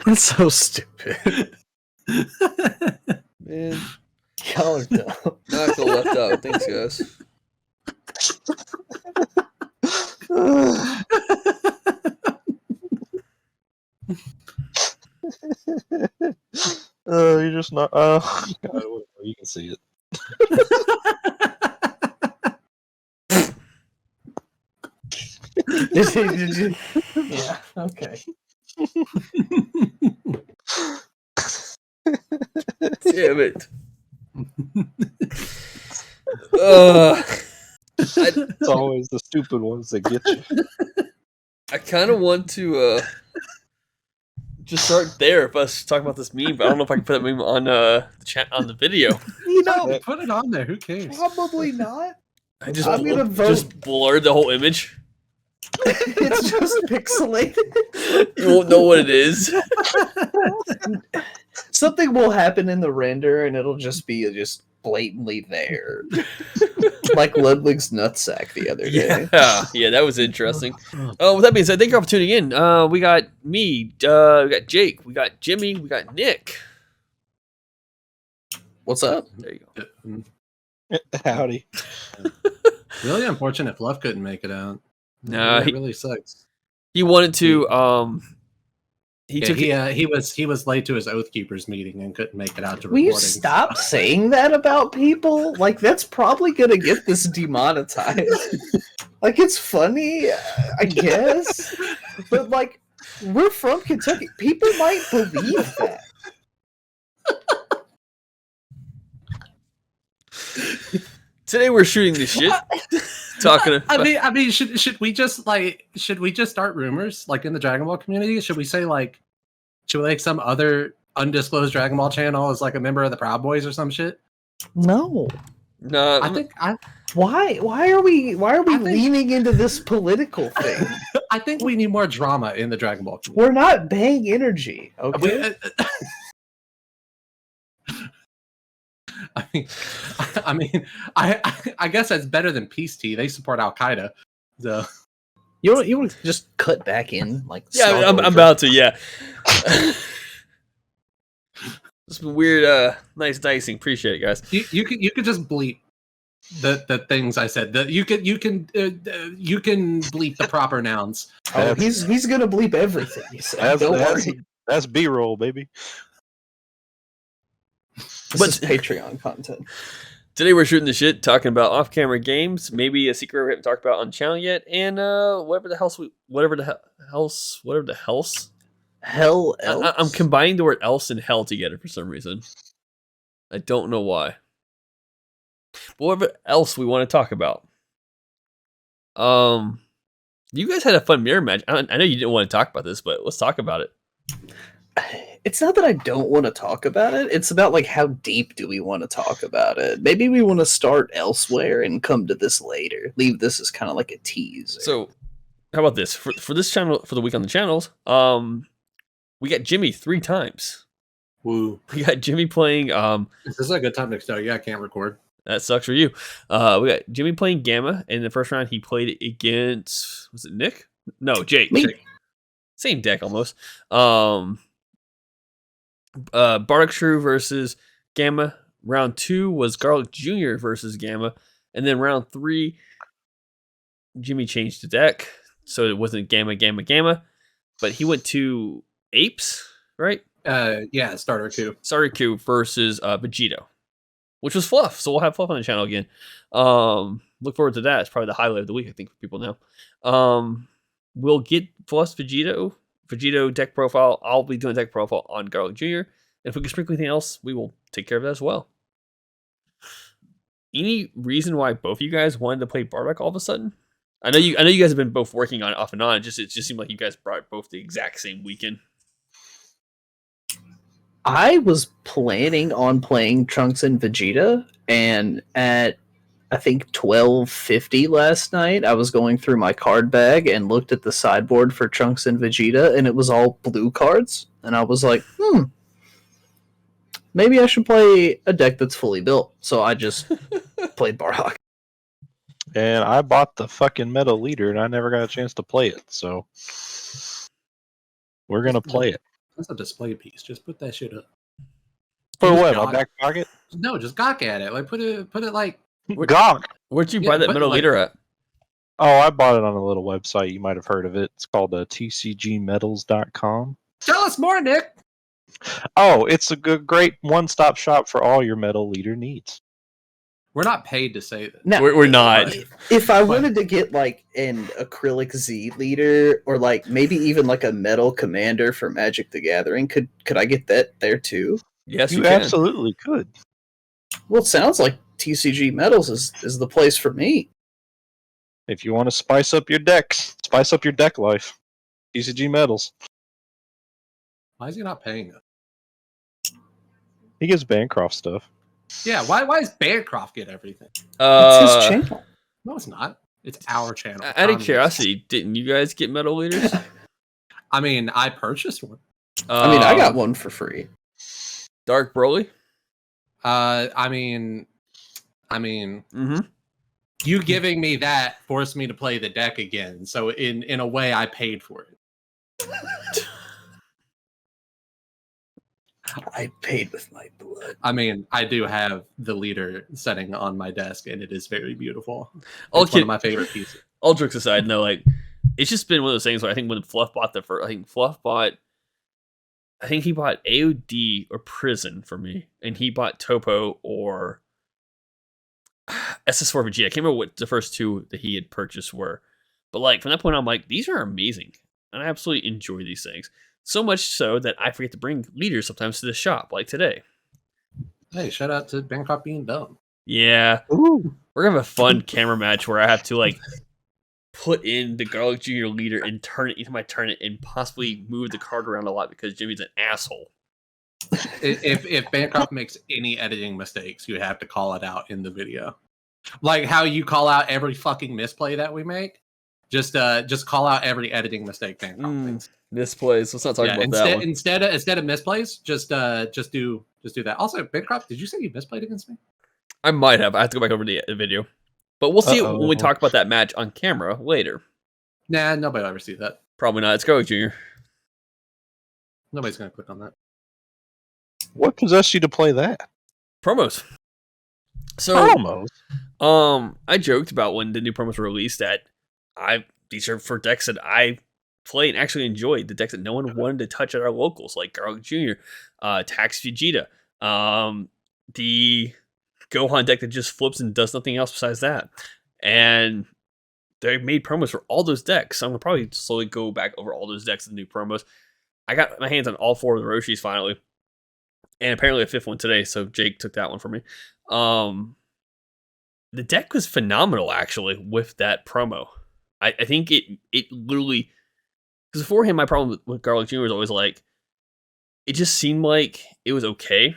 That's so stupid. Man, Y'all are dumb. now I feel left out. Thanks, guys. You're just not. God, whatever, you can see it. Did you? Yeah. Okay. Damn it. It's always the stupid ones that get you. I kind of want to just start there if us talking about this meme, but I don't know if I can put that meme on the chat on the video. You know, Put it on there. Who cares? probably not. I just I'm gonna vote. just blurred the whole image. It's just pixelated. You won't know what it is. Something will happen in the render, and it'll just be just blatantly there, like Ludwig's nutsack the other day. Yeah, that was interesting. Oh, with that being said, thank you all for tuning in. We got me, we got Jake, we got Jimmy, we got Nick. What's up? There you go. Howdy. Really unfortunate Fluff couldn't make it out. Nah, it really sucks. He wanted to. He was late to his Oath Keepers meeting and couldn't make it out to Will you recording. stop saying that about people? Like, that's probably gonna get this demonetized. Like, it's funny, I guess, but like, we're from Kentucky. People might believe that. Today we're shooting this shit. Talking about, I mean, should we just start rumors like in the Dragon Ball community? Should we say like some other undisclosed Dragon Ball channel is like a member of the Proud Boys or some shit? No. no, Why are we leaning into this political thing? I think we need more drama in the Dragon Ball community. We're not Bang Energy, okay? I guess that's better than Peace Tea. They support Al Qaeda, so You want to just cut back in, like yeah, I'm about to. Yeah, it's been weird. Nice dicing. Appreciate it, guys. you could just bleep the things I said. You can bleep the proper nouns. Oh, he's gonna bleep everything you said. Don't worry. That's B-roll, baby. This is Patreon content. Today we're shooting the shit, talking about off-camera games, maybe a secret we haven't talked about on the channel yet, and whatever the hell's. Hell else. I'm combining the word else and hell together for some reason. I don't know why. But whatever else we want to talk about. You guys had a fun mirror match. I know you didn't want to talk about this, but let's talk about it. It's not that I don't want to talk about it. It's about like how deep do we want to talk about it. Maybe we want to start elsewhere and come to this later. Leave this as kind of like a tease. So, how about this for this channel for the week on the channels? We got Jimmy 3 times. Woo! We got Jimmy playing. This is a good time to tell you I can't record. That sucks for you. We got Jimmy playing Gamma. In the first round, he played it against. Was it Nick? No, Jake. Me. Jake. Same deck almost. Bardock Shrew versus Gamma. Round 2 was Garlic Jr. versus Gamma. And then round 3, Jimmy changed the deck. So it wasn't Gamma. But he went to Apes, right? Yeah, starter Q. Starter Q versus Vegito, which was Fluff. So we'll have Fluff on the channel again. Look forward to that. It's probably the highlight of the week, I think, for people now. We'll get Fluff's Vegito deck profile. I'll be doing deck profile on Garlic Jr. And if we can sprinkle anything else, we will take care of that as well. Any reason why both of you guys wanted to play Bardock all of a sudden? I know you guys have been both working on it off and on. It just seemed like you guys brought both the exact same weekend. I was planning on playing Trunks and Vegeta, and at I think 12:50 last night, I was going through my card bag and looked at the sideboard for Trunks and Vegeta, and it was all blue cards. And I was like, maybe I should play a deck that's fully built. So I just played Bardock. And I bought the fucking Meta Leader, and I never got a chance to play it. So we're gonna play it. That's a display piece. Just put that shit up. For Just what? My gawk- back pocket? No, just gawk at it. Like put it like. Gawk. Where'd you Yeah, buy that but, metal like- leader at? Oh, I bought it on a little website. You might have heard of it. It's called tcgmetals.com. Tell us more, Nick. Oh, it's a great one-stop shop for all your metal leader needs. We're not paid to say that. Now, We're not. if I wanted to get like an acrylic Z leader or like maybe even like a metal commander for Magic the Gathering, could I get that there too? Yes, you You can. absolutely could. Well, it sounds like TCG Metals is the place for me. If you want to spice up your decks, spice up your deck life. TCG Metals. Why is he not paying us? He gives Bancroft stuff. Yeah, why does Bancroft get everything? It's his channel. No, it's not. It's our channel. Out of curiosity, didn't you guys get metal leaders? I mean, I purchased one. I mean, I got one for free. Dark Broly. I mean, Mm-hmm. you giving me that forced me to play the deck again. So in a way, I paid for it. I paid with my blood. I mean, I do have the leader setting on my desk, and it is very beautiful. All It's one of my favorite pieces. All jokes aside, no, like it's just been one of those things where I think when Fluff bought I think he bought AOD or Prison for me, and he bought Topo or SS4 Vegeta. I can't remember what the first two that he had purchased were, but like from that point on, I'm like, these are amazing, and I absolutely enjoy these things. So much so that I forget to bring leaders sometimes to the shop, like today. Hey, shout out to Bancroft being dumb. Yeah, Ooh. we're gonna have a fun camera match where I have to like put in the Garlic Jr. leader and turn it into my turn and possibly move the card around a lot because Jimmy's an asshole. If Bancroft makes any editing mistakes, you have to call it out in the video. Like how you call out every fucking misplay that we make. Just call out every editing mistake Bancroft makes. Misplays. Let's not talk about that one. Instead of misplays, just do that. Also, Bancroft, did you say you misplayed against me? I might have. I have to go back over the video. But we'll see when we Uh-oh. talk about that match on camera later. Nah, nobody will ever see that. Probably not. It's Garlic Jr. Nobody's gonna click on that. What possessed you to play that? Promos. So Almost. I joked about when the new promos were released that these are for decks that I play and actually enjoyed, the decks that no one wanted to touch at our locals, like Garlic Jr., Tax Vegeta, the Gohan deck that just flips and does nothing else besides that. And they made promos for all those decks. So I'm going to probably slowly go back over all those decks and new promos. I got my hands on all four of the Roshis finally. And apparently a fifth one today, so Jake took that one for me. The deck was phenomenal, actually, with that promo. I think it literally... Because beforehand, my problem with Garlic Jr. was always like, it just seemed like it was okay,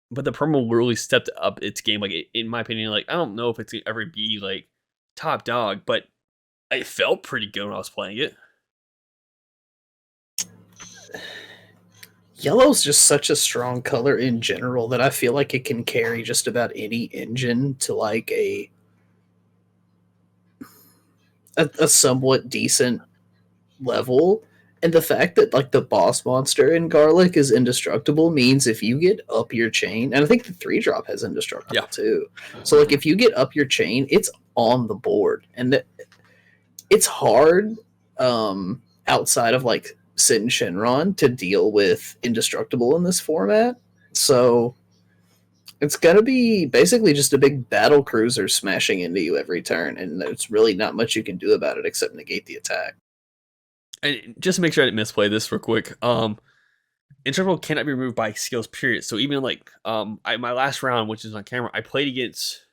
but the promo literally stepped up its game. Like, in my opinion, like I don't know if it's gonna ever be like top dog, but it felt pretty good when I was playing it. Yellow's just such a strong color in general that I feel like it can carry just about any engine to like a somewhat decent level. And the fact that like the boss monster in Garlic is indestructible means if you get up your chain, and I think the 3-drop has indestructible too. So like if you get up your chain, it's on the board, and it's hard outside of like Sin Shenron to deal with indestructible in this format. So it's gonna be basically just a big battle cruiser smashing into you every turn, and there's really not much you can do about it except negate the attack. And just to make sure I didn't misplay this real quick, indestructible cannot be removed by skills, period. So even like my last round, which is on camera, I played against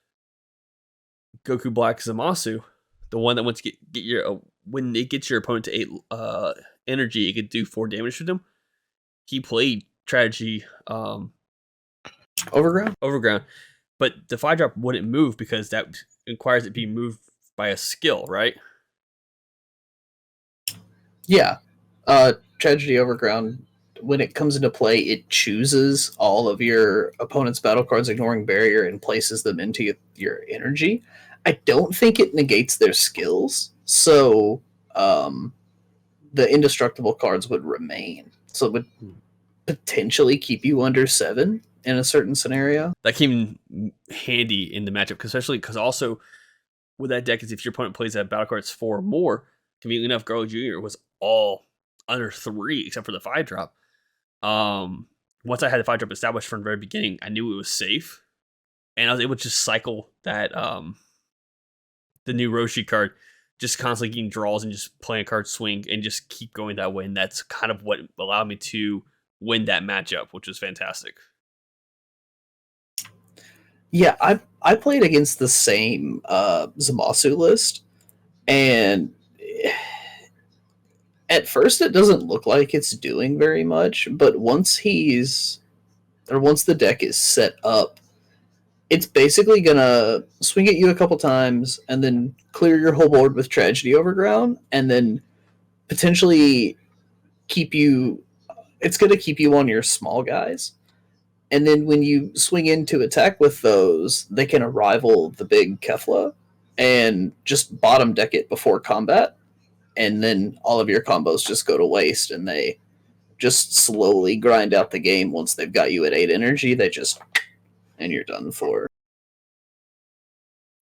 Goku Black Zamasu, the one that wants to get your when it gets your opponent to 8 energy, it could do 4 damage to them. He played Tragedy Overground, but the 5-drop wouldn't move because that requires it be moved by a skill, right? Yeah. Tragedy Overground, when it comes into play, it chooses all of your opponent's battle cards, ignoring barrier, and places them into your energy. I don't think it negates their skills, so the indestructible cards would remain. So it would potentially keep you under 7 in a certain scenario. That came handy in the matchup, especially because also with that deck is if your opponent plays that battle cards 4 or more, conveniently enough, Garlic Jr. was all under 3 except for the 5-drop. Once I had the 5-drop established from the very beginning, I knew it was safe, and I was able to just cycle that the new Roshi card, just constantly getting draws and just playing a card swing and just keep going that way. And that's kind of what allowed me to win that matchup, which was fantastic. Yeah, I played against the same Zamasu list, and at first it doesn't look like it's doing very much, but once the deck is set up, it's basically gonna swing at you a couple times and then clear your whole board with Tragedy Overground, and then potentially it's gonna keep you on your small guys. And then when you swing in to attack with those, they can rival the big Kefla and just bottom deck it before combat. And then all of your combos just go to waste, and they just slowly grind out the game. Once they've got you at 8 energy, and you're done for.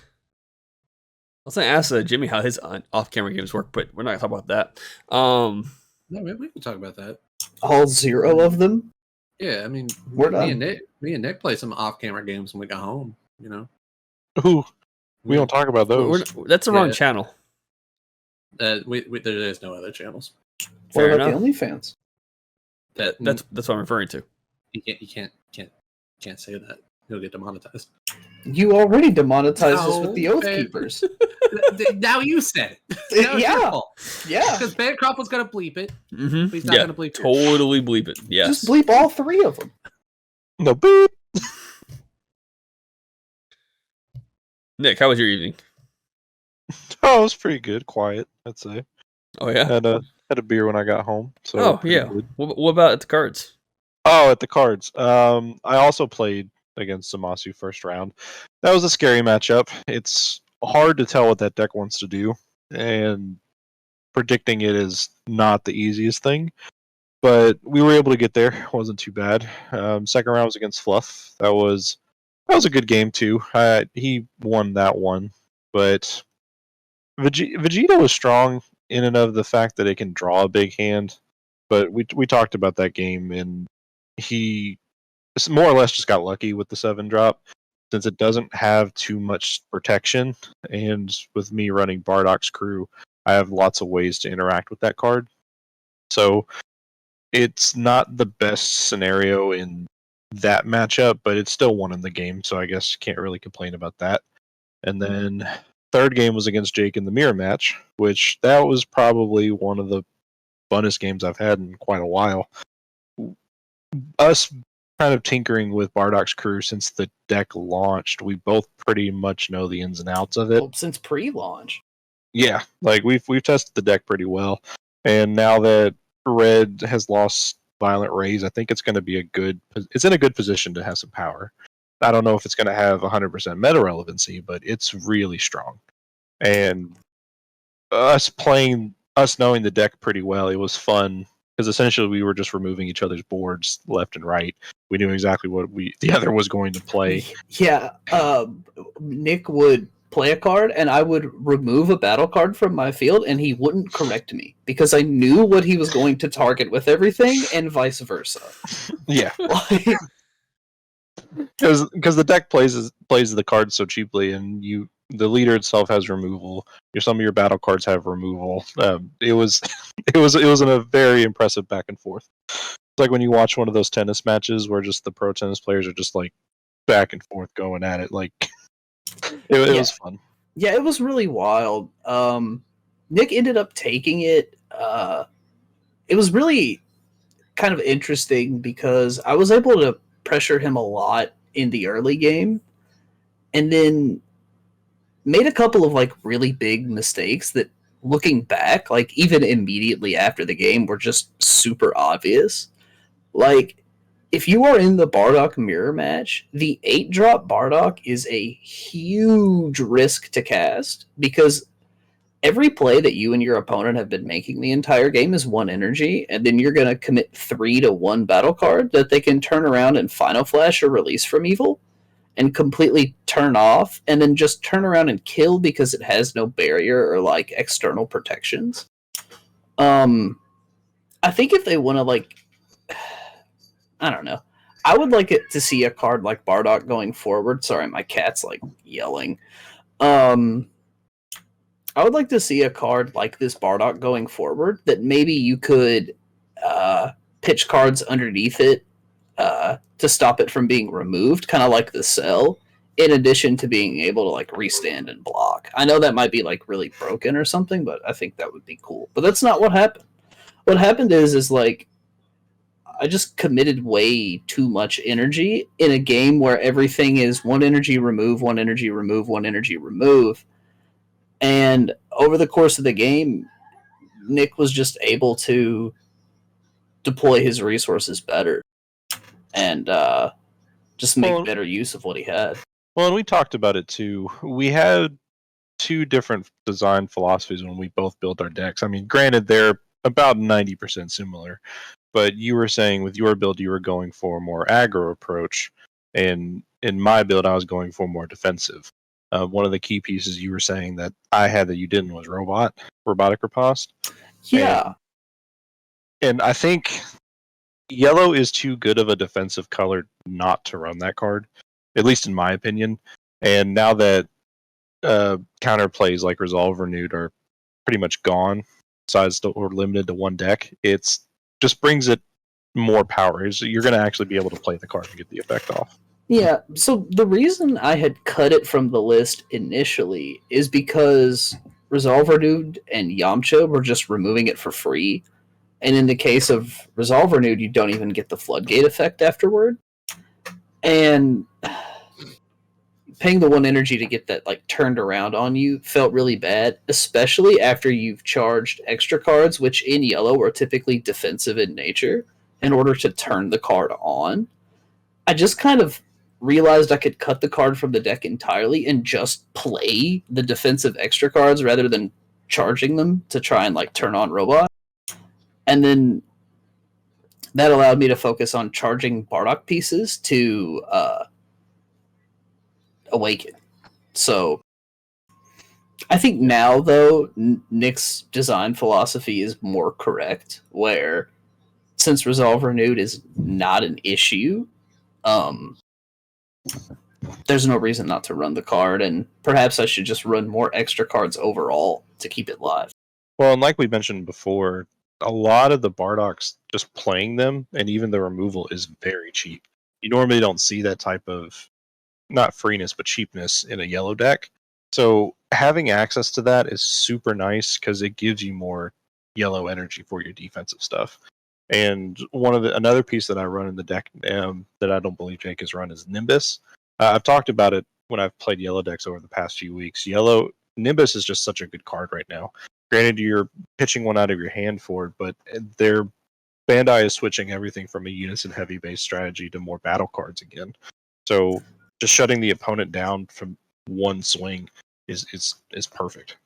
I was going to ask Jimmy how his off-camera games work, but we're not going to talk about that. No, we can talk about that. All 0 of them? Yeah, I mean, We're me done. and Nick play some off-camera games when we go home. You know, Ooh, we don't talk about those. That's the wrong channel. there is no other channels. What Fair about enough. the OnlyFans? That's what I'm referring to. You can't say that. You'll get demonetized. You already demonetized us with the Oath babe. Keepers. Now you said it. Now it's your Yeah. fault. Yeah. Because Bancroft was gonna bleep it. Mm-hmm. He's not gonna bleep yours. Totally bleep it. Yes. Just bleep all 3 of them. No, boop. Nick, how was your evening? Oh, it was pretty good. Quiet, I'd say. Oh, yeah? Had a beer when I got home. So Oh, pretty yeah. good. What about at the cards? Oh, at the cards. I also played against Zamasu first round. That was a scary matchup. It's hard to tell what that deck wants to do, and predicting it is not the easiest thing. But we were able to get there. It wasn't too bad. Second round was against Fluff. That was a good game too. He won that one, but Vegeta was strong in and of the fact that it can draw a big hand. But we talked about that game, and he more or less just got lucky with the 7-drop, since it doesn't have too much protection. And with me running Bardock's crew, I have lots of ways to interact with that card. So it's not the best scenario in that matchup, but it's still won in the game, so I guess can't really complain about that. And then third game was against Jake in the mirror match, which that was probably one of the funnest games I've had in quite a while. Us kind of tinkering with Bardock's crew since the deck launched, we both pretty much know the ins and outs of it. Well, since pre-launch. Yeah, like we've tested the deck pretty well, and now that Red has lost Violent Rays, I think it's going to be it's in a good position to have some power. I don't know if it's going to have 100% meta relevancy, but it's really strong. And us knowing the deck pretty well, it was fun, because essentially we were just removing each other's boards left and right. We knew exactly what the other was going to play. Yeah, Nick would play a card, and I would remove a battle card from my field, and he wouldn't correct me, because I knew what he was going to target with everything, and vice versa. Yeah. Because the deck plays the cards so cheaply, and the leader itself has removal. Some of your battle cards have removal. It was a very impressive back and forth. It's like when you watch one of those tennis matches where just the pro tennis players are just like back and forth going at it. Like it was fun. Yeah, it was really wild. Nick ended up taking it. It was really kind of interesting because I was able to pressure him a lot in the early game, and then made a couple of like really big mistakes that, looking back, like even immediately after the game, were just super obvious. Like, if you are in the Bardock mirror match, the 8-drop Bardock is a huge risk to cast, because every play that you and your opponent have been making the entire game is 1 energy, and then you're going to commit 3 to 1 battle card that they can turn around and Final Flash or release from evil and completely turn off, and then just turn around and kill because it has no barrier or like external protections. I think if they want to like, I don't know. I would like it to see a card like Bardock going forward. Sorry, my cat's like yelling. I would like to see a card like this Bardock going forward that maybe you could pitch cards underneath it to stop it from being removed, kind of like the Cell, in addition to being able to like restand and block. I know that might be like really broken or something, but I think that would be cool. But that's not what happened. What happened is like I just committed way too much energy in a game where everything is 1 energy remove, 1 energy remove, 1 energy remove. And over the course of the game, Nick was just able to deploy his resources better and just make better use of what he had. Well, and we talked about it too. We had 2 different design philosophies when we both built our decks. I mean, granted, they're about 90% similar, but you were saying with your build you were going for a more aggro approach, and in my build I was going for more defensive. One of the key pieces you were saying that I had that you didn't was robotic riposte. Yeah. And I think yellow is too good of a defensive color not to run that card, at least in my opinion. And now that counter plays like Resolve Renewed are pretty much gone, sized or limited to 1 deck, it's just brings it more power. You're going to actually be able to play the card and get the effect off. Yeah, so the reason I had cut it from the list initially is because Resolve Renewed and Yamcha were just removing it for free. And in the case of Resolve Renewed, you don't even get the Floodgate effect afterward. And paying the 1 energy to get that like turned around on you felt really bad, especially after you've charged extra cards, which in yellow are typically defensive in nature, in order to turn the card on. I just kind of realized I could cut the card from the deck entirely and just play the defensive extra cards rather than charging them to try and like turn on Robot. And then that allowed me to focus on charging Bardock pieces to awaken. So I think now, though, Nick's design philosophy is more correct, where since Resolve Renewed is not an issue, there's no reason not to run the card, and perhaps I should just run more extra cards overall to keep it live. Well, and like we mentioned before, a lot of the Bardocks, just playing them and even the removal is very cheap. You normally don't see that type of, not freeness, but cheapness in a yellow deck. So having access to that is super nice because it gives you more yellow energy for your defensive stuff. And another piece that I run in the deck that I don't believe Jake has run is Nimbus. I've talked about it when I've played yellow decks over the past few weeks. Nimbus is just such a good card right now. Granted, you're pitching one out of your hand for it, but Bandai is switching everything from a unison heavy base strategy to more battle cards again. So just shutting the opponent down from 1 swing is perfect.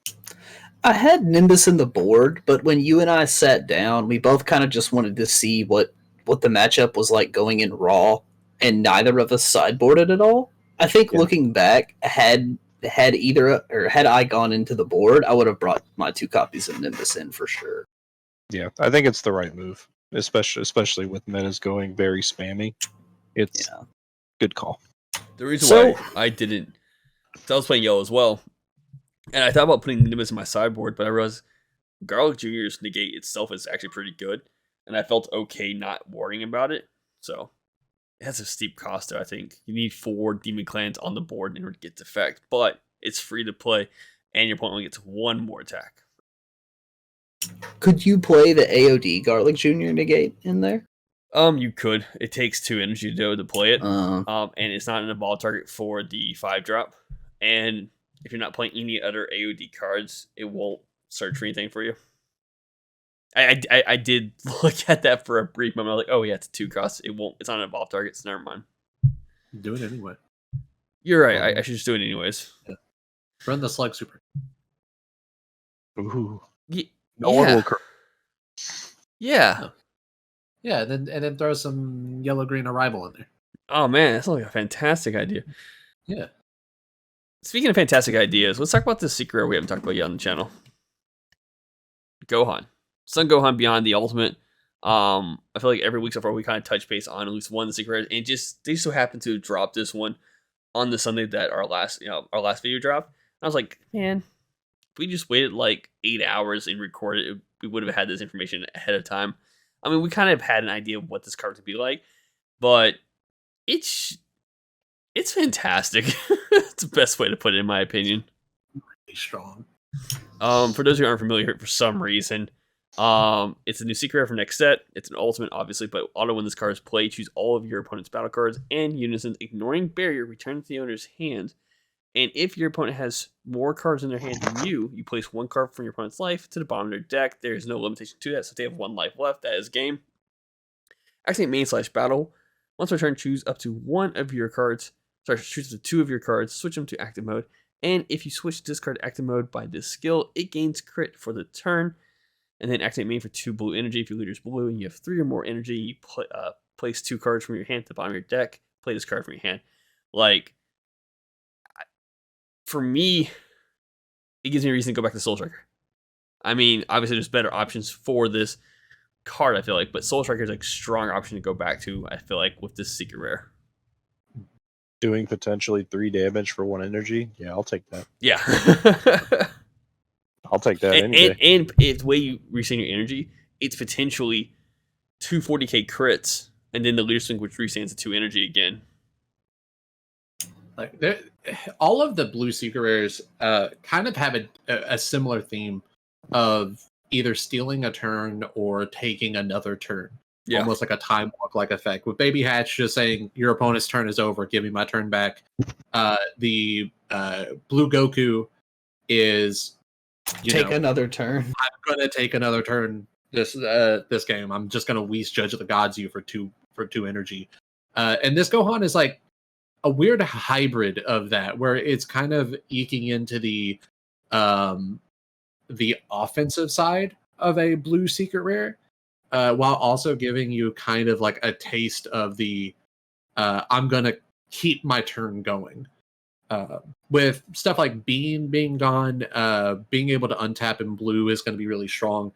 I had Nimbus in the board, but when you and I sat down, we both kind of just wanted to see what the matchup was like going in Raw, and neither of us sideboarded at all. I think looking back, had I gone into the board, I would have brought my 2 copies of Nimbus in for sure. Yeah, I think it's the right move, especially with metas going very spammy. It's good call. The reason why I didn't, so I was playing yellow as well, and I thought about putting Nimbus in my sideboard, but I realized Garlic Jr.'s negate itself is actually pretty good, and I felt okay not worrying about it. So it has a steep cost there, I think. You need 4 Demon Clans on the board in order to get its effect, but it's free to play, and your opponent only gets 1 more attack. Could you play the AOD Garlic Jr. negate in there? You could. It takes 2 energy to play it, and it's not an evolve target for the 5-drop. And if you're not playing any other AOD cards, it won't search for anything for you. I did look at that for a brief moment. I was like, oh yeah, it's 2 costs. It's not an evolve target, so never mind. Do it anyway. You're right. I should just do it anyways. Yeah. Run the Slug Super. Ooh. Y- No one yeah. will. Yeah. Yeah, and then throw some yellow green arrival in there. Oh man, that's like a fantastic idea. Yeah. Speaking of fantastic ideas, let's talk about this secret rare we haven't talked about yet on the channel. Gohan. Sun Gohan Beyond the Ultimate. I feel like every week so far we kind of touch base on at least one of the secret rares, and just they so happen to drop this one on the Sunday that our last video dropped. I was like, man, if we just waited like 8 hours and recorded it, we would have had this information ahead of time. I mean, we kind of had an idea of what this card would be like, but it's fantastic. It's the best way to put it, in my opinion. Really strong. For those who aren't familiar, for some reason, it's a new secret rare for next set. It's an ultimate, obviously, but auto when this card is played, choose all of your opponent's battle cards and unisons, ignoring barrier, return to the owner's hand. And if your opponent has more cards in their hand than you place one card from your opponent's life to the bottom of their deck. There is no limitation to that, so if they have 1 life left, that is game. Activate main/battle. Once per turn, choose up to one of your cards. Choose up to 2 of your cards, switch them to active mode. And if you switch this card to active mode by this skill, it gains crit for the turn. And then activate main for 2 blue energy. If your leader's blue and you have 3 or more energy, you place 2 cards from your hand to the bottom of your deck. Play this card from your hand. Like, for me, it gives me a reason to go back to Soul Striker. I mean, obviously there's better options for this card, I feel like, but Soul Striker is like a strong option to go back to, I feel like, with this secret rare. Doing potentially 3 damage for 1 energy. Yeah, I'll take that. Yeah. I'll take that any day. And it's the way you reset your energy, it's potentially 2 40k crits, and then the leader swing, which resets to 2 energy again. Like all of the blue secret rares kind of have a similar theme of either stealing a turn or taking another turn. Yeah. Almost like a time walk like effect. With Baby Hatch just saying your opponent's turn is over, give me my turn back. The blue Goku is take another turn. I'm gonna take another turn this game. I'm just gonna Whis Judge of the Gods you for two energy. And this Gohan is like a weird hybrid of that, where it's kind of eking into the offensive side of a blue secret rare, while also giving you kind of like a taste of the I'm gonna keep my turn going. With stuff like Beam being gone, being able to untap in blue is going to be really strong,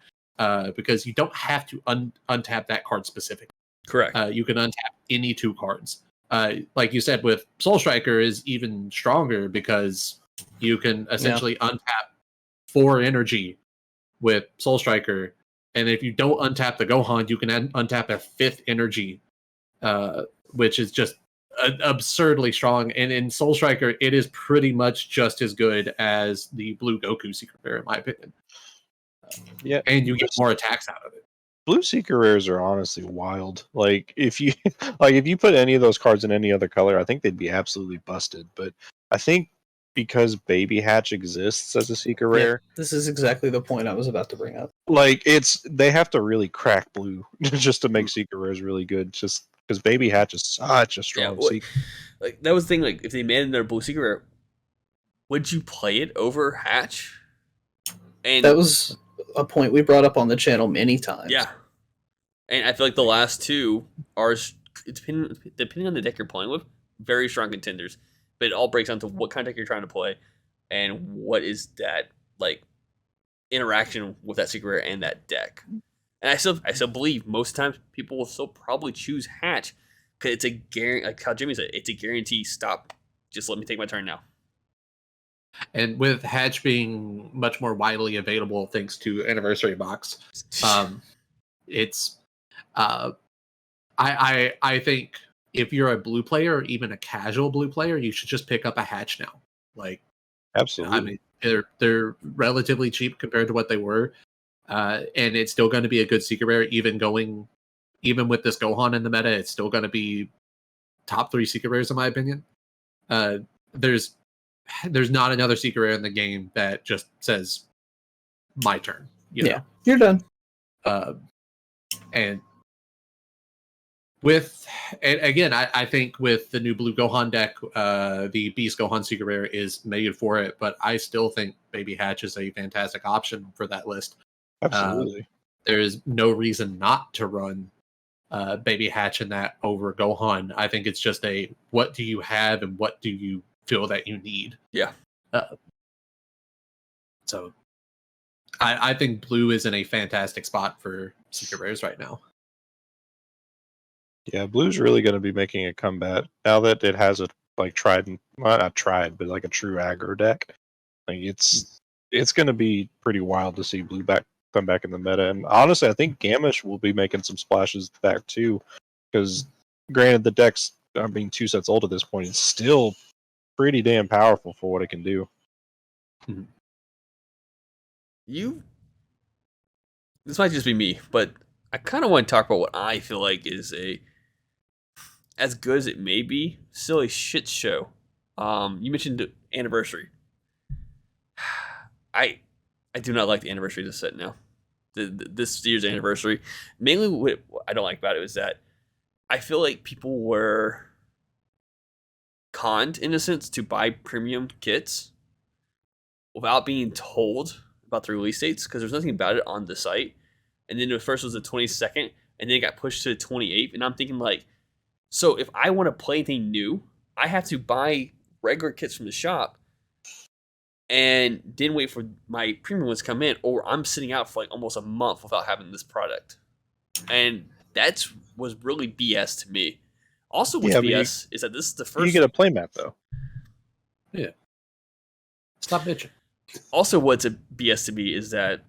because you don't have to untap that card specifically. Correct. You can untap any 2 cards. Like you said, with Soul Striker is even stronger because you can essentially untap 4 energy with Soul Striker, and if you don't untap the Gohan, you can untap a 5th energy, which is just absurdly strong. And in Soul Striker, it is pretty much just as good as the blue Goku secret rare, in my opinion. Yeah, and you get more attacks out of it. Blue secret rares are honestly wild. Like if you put any of those cards in any other color, I think they'd be absolutely busted. But I think because Baby Hatch exists as a secret rare, this is exactly the point I was about to bring up. Like they have to really crack blue just to make secret rares really good. Just because Baby Hatch is such a strong secret. Like that was the thing. Like if they made another blue secret rare, would you play it over Hatch? And that was a point we brought up on the channel many times. Yeah, and I feel like the last 2 are, depending on the deck you're playing with, very strong contenders. But it all breaks down to what kind of deck you're trying to play, and what is that like interaction with that secret rare and that deck. And I still believe most times people will still probably choose Hatch because it's a guarantee. Like how Jimmy said, it's a guarantee. Stop. Just let me take my turn now. And with Hatch being much more widely available thanks to Anniversary Box, it's I think if you're a blue player or even a casual blue player, you should just pick up a Hatch now. Like, absolutely. I mean, they're relatively cheap compared to what they were, and it's still going to be a good secret rare. Even with this Gohan in the meta, it's still going to be top 3 secret rares in my opinion. There's not another secret rare in the game that just says my turn. You know? You're done. And And again, I think with the new Blue Gohan deck, the Beast Gohan Secret Rare is made for it, but I still think Baby Hatch is a fantastic option for that list. Absolutely. There is no reason not to run Baby Hatch in that over Gohan. I think it's just a what do you have and what do you feel that you need. Yeah. So I think Blue is in a fantastic spot for Secret Rares right now. Yeah, Blue's really going to be making a comeback now that it has a like tried and well, not tried, but like a true aggro deck. Like it's going to be pretty wild to see Blue come back in the meta. And honestly, I think Gamish will be making some splashes back too, because granted the deck's being 2 sets old at this point, it's still pretty damn powerful for what it can do. This might just be me, but I kind of want to talk about what I feel like is as good as it may be, still a shit show. You mentioned Anniversary. I do not like the Anniversary of this set now. This year's Anniversary. Mainly what I don't like about it is that I feel like people were conned, in a sense, to buy premium kits without being told about the release dates, because there's nothing about it on the site. And then the first was the 22nd, and then it got pushed to the 28th. And I'm thinking, like, so if I want to play anything new, I have to buy regular kits from the shop and then wait for my premium ones to come in, or I'm sitting out for like almost a month without having this product. And that was really BS to me. Also, what's BS is that this is the first. You get a playmat though. Yeah. Stop bitching. Also, what's a BS to me is that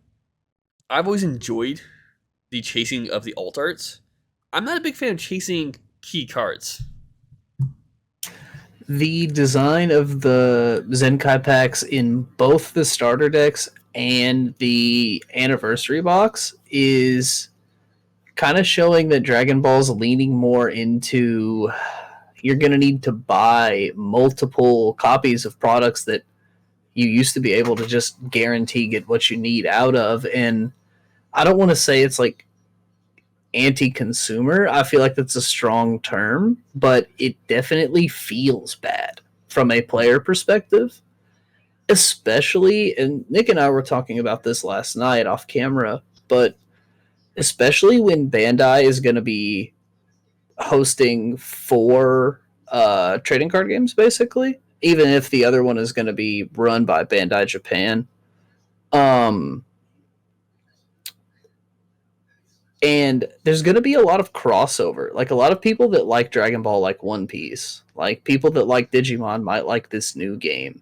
I've always enjoyed the chasing of the alt arts. I'm not a big fan of chasing key cards. The design of the Zenkai packs in both the starter decks and the anniversary box is kind of showing that Dragon Ball's leaning more into you're going to need to buy multiple copies of products that you used to be able to just guarantee get what you need out of. And I don't want to say it's like anti-consumer. I feel like that's a strong term, but it definitely feels bad from a player perspective. Especially, and Nick and I were talking about this last night off camera, but especially when Bandai is going to be hosting 4 trading card games, basically, even if the other one is going to be run by Bandai Japan. And there's going to be a lot of crossover. Like, a lot of people that like Dragon Ball like One Piece. Like, people that like Digimon might like this new game.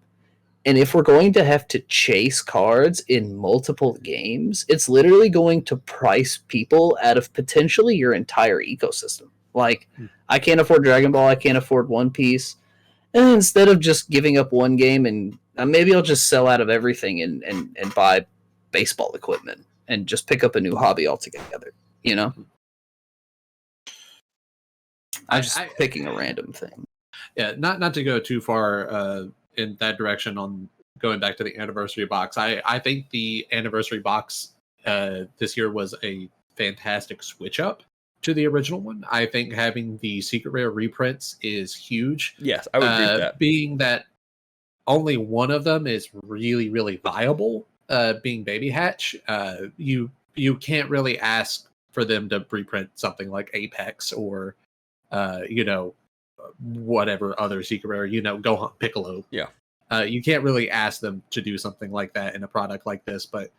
And if we're going to have to chase cards in multiple games, it's literally going to price people out of potentially your entire ecosystem. Like, I can't afford Dragon Ball, I can't afford One Piece. And instead of just giving up one game, and maybe I'll just sell out of everything and buy baseball equipment and just pick up a new hobby altogether. You know? I'm just picking a random thing. Yeah, not to go too far in that direction on going back to the anniversary box. I think the anniversary box this year was a fantastic switch up to the original one. I think having the secret rare reprints is huge. Yes, I would agree with that. Being that only one of them is really, really viable, being Baby Hatch, you can't really ask for them to reprint something like Apex or whatever other secret rare, Gohan Piccolo. Yeah. You can't really ask them to do something like that in a product like this, but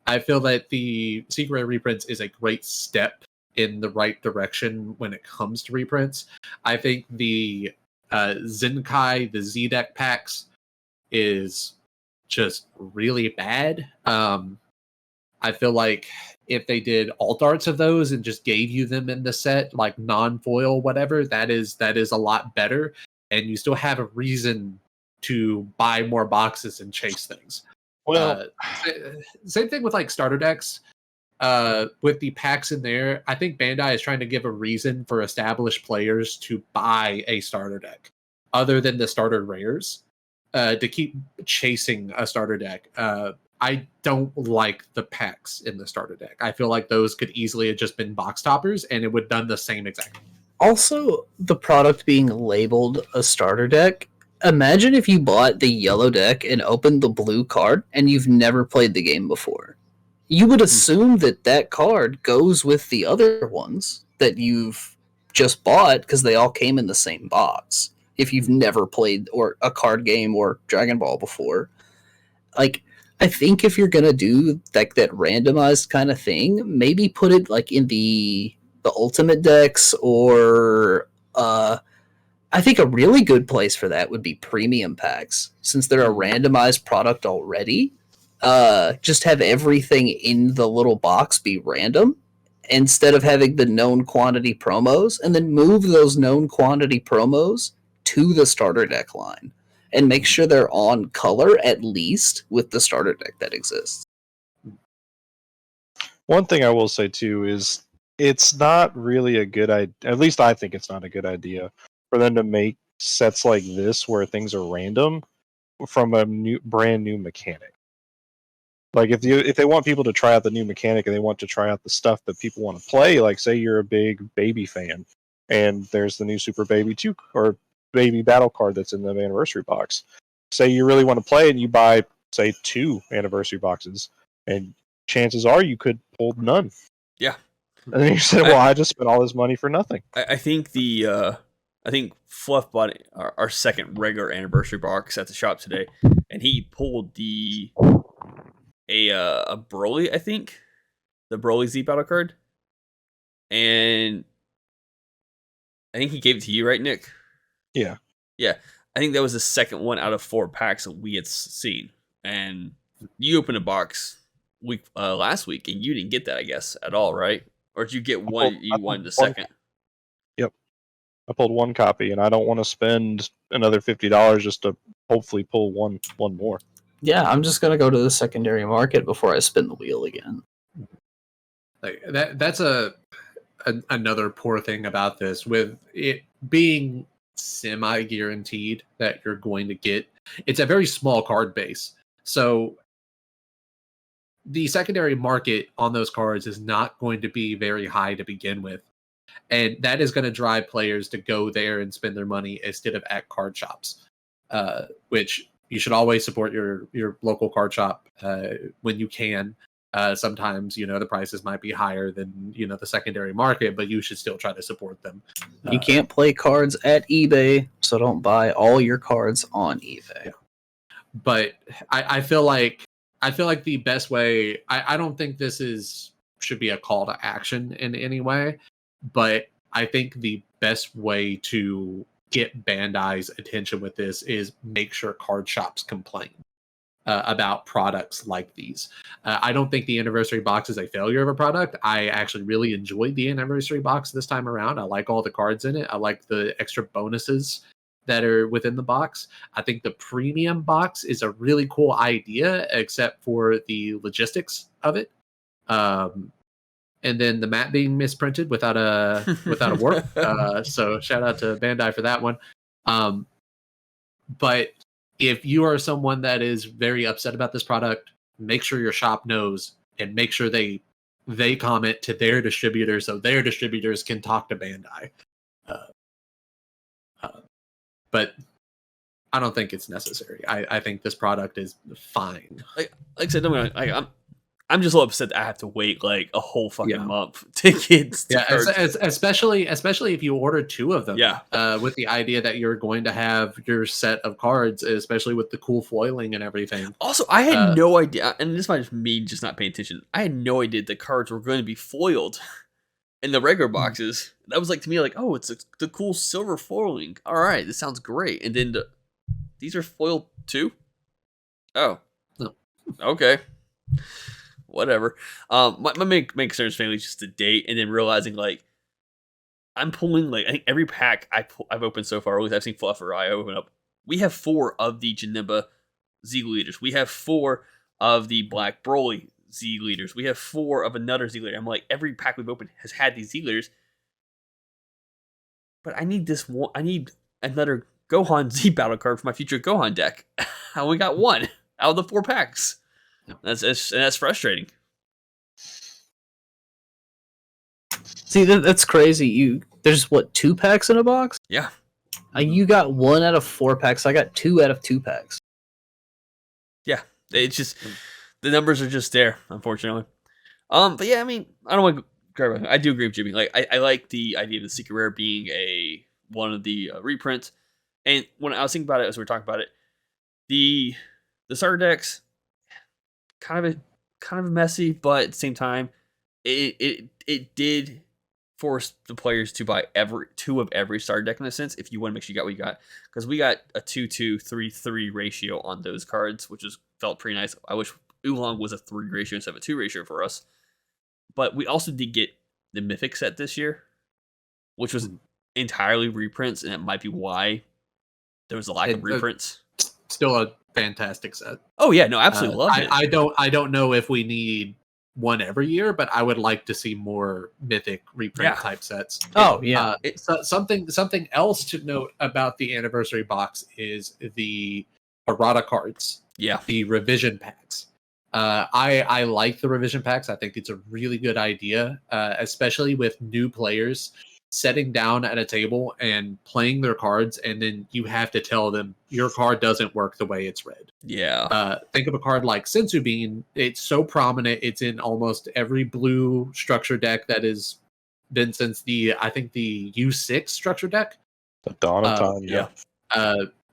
I feel that the secret rare reprints is a great step in the right direction when it comes to reprints. I think the Zenkai, the Z-Deck packs is just really bad. I feel like if they did alt arts of those and just gave you them in the set, like non-foil, whatever, that is a lot better. And you still have a reason to buy more boxes and chase things. Well, same thing with like starter decks. With the packs in there, I think Bandai is trying to give a reason for established players to buy a starter deck other than the starter rares, to keep chasing a starter deck. I don't like the packs in the starter deck. I feel like those could easily have just been box toppers and it would have done the same exact thing. Also, the product being labeled a starter deck. Imagine if you bought the yellow deck and opened the blue card and you've never played the game before. You would assume that that card goes with the other ones that you've just bought because they all came in the same box. If you've never played or a card game or Dragon Ball before, like I think if you're gonna do like that randomized kind of thing, maybe put it like in the ultimate decks or I think a really good place for that would be premium packs since they're a randomized product already. Just have everything in the little box be random instead of having the known quantity promos, and then move those known quantity promos to the starter deck line and make sure they're on color at least with the starter deck that exists. One thing I will say too is it's not really a good idea. At least I think it's not a good idea for them to make sets like this where things are random from a brand new mechanic. Like if they want people to try out the new mechanic and they want to try out the stuff that people want to play, like say you're a big Baby fan and there's the new Super Baby 2 or Baby Battle card that's in the anniversary box. Say you really want to play and you buy say 2 anniversary boxes, and chances are you could pull none. Yeah. And then you said, "Well, I just spent all this money for nothing." I think I think Fluff bought our second regular anniversary box at the shop today, and he pulled a Broly, I think, the Broly Z battle card, and I think he gave it to you, right, Nick? Yeah. Yeah. I think that was the second one out of 4 packs that we had seen, and you opened a box last week, and you didn't get that, I guess, at all, right? Or did you get one? You wanted the second. Yep. I pulled 1 copy, and I don't want to spend another $50 just to hopefully pull one more. Yeah, I'm just gonna go to the secondary market before I spin the wheel again. Like that's another poor thing about this, with it being semi guaranteed that you're going to get. It's a very small card base, so the secondary market on those cards is not going to be very high to begin with, and that is going to drive players to go there and spend their money instead of at card shops, which you should always support your local card shop when you can. Sometimes the prices might be higher than the secondary market, but you should still try to support them. You can't play cards at eBay, so don't buy all your cards on eBay. Yeah. But I feel like the best way, I don't think this should be a call to action in any way, but I think the best way to get Bandai's attention with this is make sure card shops complain about products like these. I don't think the anniversary box is a failure of a product. I actually really enjoyed the anniversary box this time around. I like all the cards in it. I like the extra bonuses that are within the box. I think the premium box is a really cool idea, except for the logistics of it. And then the map being misprinted without a warp. So shout out to Bandai for that one. But if you are someone that is very upset about this product, make sure your shop knows and make sure they comment to their distributor so their distributors can talk to Bandai. But I don't think it's necessary. I think this product is fine. Like I said, I'm just a little upset that I have to wait like a whole fucking month to get. Especially if you order 2 of them. Yeah. With the idea that you're going to have your set of cards, especially with the cool foiling and everything. Also, I had no idea, and this might just me just not paying attention. I had no idea the cards were going to be foiled in the regular boxes. That was like to me like, oh, it's the cool silver foiling. All right, this sounds great. And then these are foiled too. Oh, no. Okay. Whatever. My main concern is mainly just the date, and then realizing like I'm pulling like I think every pack I've opened so far, or at least I've seen Fluff or I open up. We have 4 of the Janemba Z leaders. We have 4 of the Black Broly Z leaders. We have 4 of another Z leader. I'm like, every pack we've opened has had these Z leaders, but I need this one. I need another Gohan Z battle card for my future Gohan deck. I only got 1 out of the 4 packs. That's frustrating. See, that's crazy. There's what, 2 packs in a box? Yeah. You got 1 out of 4 packs. I got 2 out of 2 packs. Yeah. It's just the numbers are just there, unfortunately. But yeah, I mean, I don't want to grab. I do agree with Jimmy. Like, I like the idea of the Secret Rare being one of the reprints. And when I was thinking about it as we were talking about it, the starter decks kind of messy, but at the same time, it did force the players to buy 2 of every starter deck in a sense. If you want to make sure you got what you got, because we got a 2-2, 3-3 ratio on those cards, which felt pretty nice. I wish Oolong was a 3 ratio instead of a 2 ratio for us. But we also did get the Mythic set this year, which was entirely reprints, and it might be why there was a lack of reprints. Still a fantastic set. Oh yeah, no, absolutely love it. I don't know if we need one every year, but I would like to see more Mythic reprint type sets. Oh yeah. Something else to note about the anniversary box is the errata cards. Yeah, the revision packs. I like the revision packs. I think it's a really good idea, especially with new players sitting down at a table and playing their cards, and then you have to tell them your card doesn't work the way it's read. Yeah. Think of a card like Sensu Bean. It's so prominent. It's in almost every blue structure deck that has been since the U6 structure deck. The dawn of time, yeah.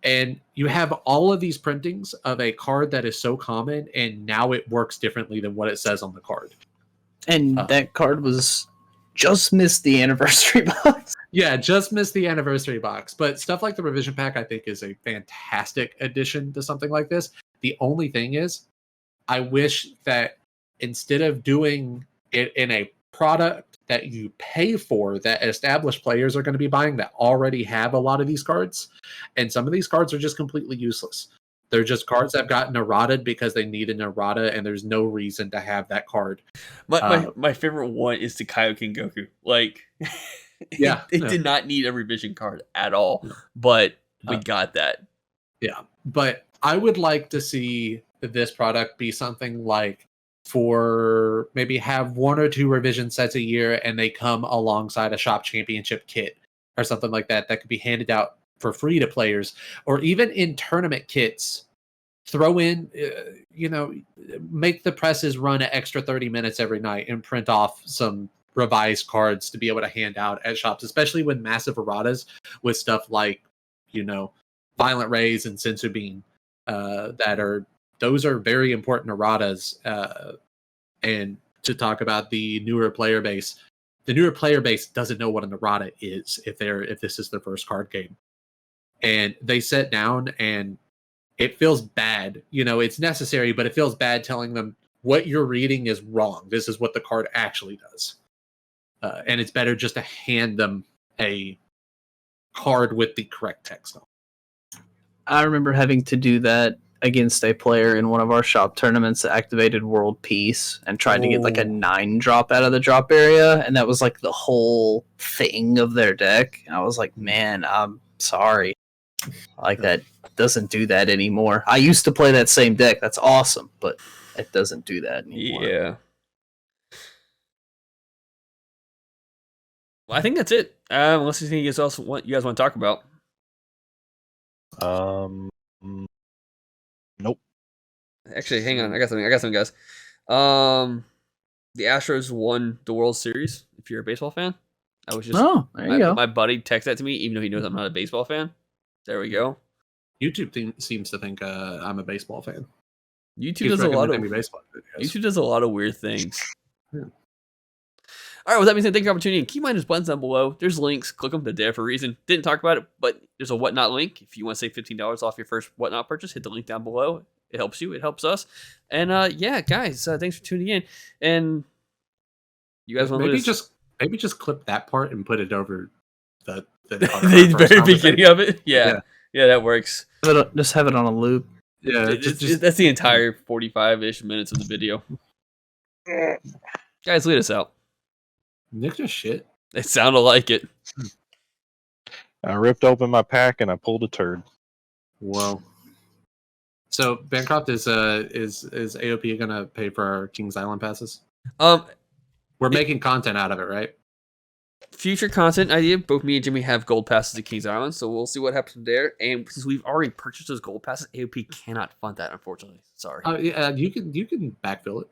And you have all of these printings of a card that is so common, and now it works differently than what it says on the card. And that card just missed the anniversary box. Yeah, just missed the anniversary box. But stuff like the revision pack, I think, is a fantastic addition to something like this. The only thing is, I wish that instead of doing it in a product that you pay for, that established players are going to be buying, that already have a lot of these cards, and some of these cards are just completely useless. They're just cards that have gotten errataed because they need an errata, and there's no reason to have that card. My favorite one is the Kaioken Goku. Like, it did not need a revision card at all, but we got that. Yeah, but I would like to see this product be something like, for maybe have 1 or 2 revision sets a year, and they come alongside a shop championship kit or something like that could be handed out for free to players, or even in tournament kits. Throw in, make the presses run an extra 30 minutes every night and print off some revised cards to be able to hand out at shops, especially with massive erratas with stuff like, Violent Rays and Sensu Bean, those are very important erratas. And to talk about the newer player base doesn't know what an errata is if this is their first card game. And they sit down, and it feels bad. It's necessary, but it feels bad telling them what you're reading is wrong. This is what the card actually does. And it's better just to hand them a card with the correct text on. I remember having to do that against a player in one of our shop tournaments that activated World Peace and tried to get like a 9 drop out of the drop area, and that was like the whole thing of their deck. And I was like, man, I'm sorry. Like, that doesn't do that anymore. I used to play that same deck. That's awesome, but it doesn't do that anymore. Yeah. Well, I think that's it. Unless there's anything else you guys want to talk about. Nope. Actually, hang on. I got something, guys. The Astros won the World Series. If you're a baseball fan, I was just there you go. My buddy texted that to me, even though he knows I'm not a baseball fan. There we go. YouTube seems to think I'm a baseball fan. YouTube does a lot of baseball videos. YouTube does a lot of weird things. Yeah. All right, with that being said, thank you for the opportunity. Keep in mind, there's buttons down below. There's links. Click them. They're there for a reason. Didn't talk about it, but there's a Whatnot link. If you want to save $15 off your first Whatnot purchase, hit the link down below. It helps you. It helps us. And yeah, guys, thanks for tuning in. And you guys want to maybe just clip that part and put it over the very beginning of it. Yeah, that works. Just have it on a loop. Yeah, that's the entire 45-ish minutes of the video. Guys, lead us out. Nick just shit. It sounded like it. I ripped open my pack and I pulled a turd. Whoa. So Bancroft, is AOP gonna pay for our Kings Island passes? We're making content out of it, right? future content idea, both me and Jimmy have gold passes at Kings Island, so we'll see what happens there. And since we've already purchased those gold passes, AOP cannot fund that, unfortunately. Sorry. Yeah, you can backfill it.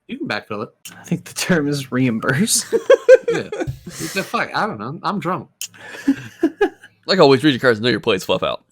You can backfill it. I think the term is reimburse. Yeah. The fuck, I don't know. I'm drunk. Like always, read your cards and know your plays. Fluff out.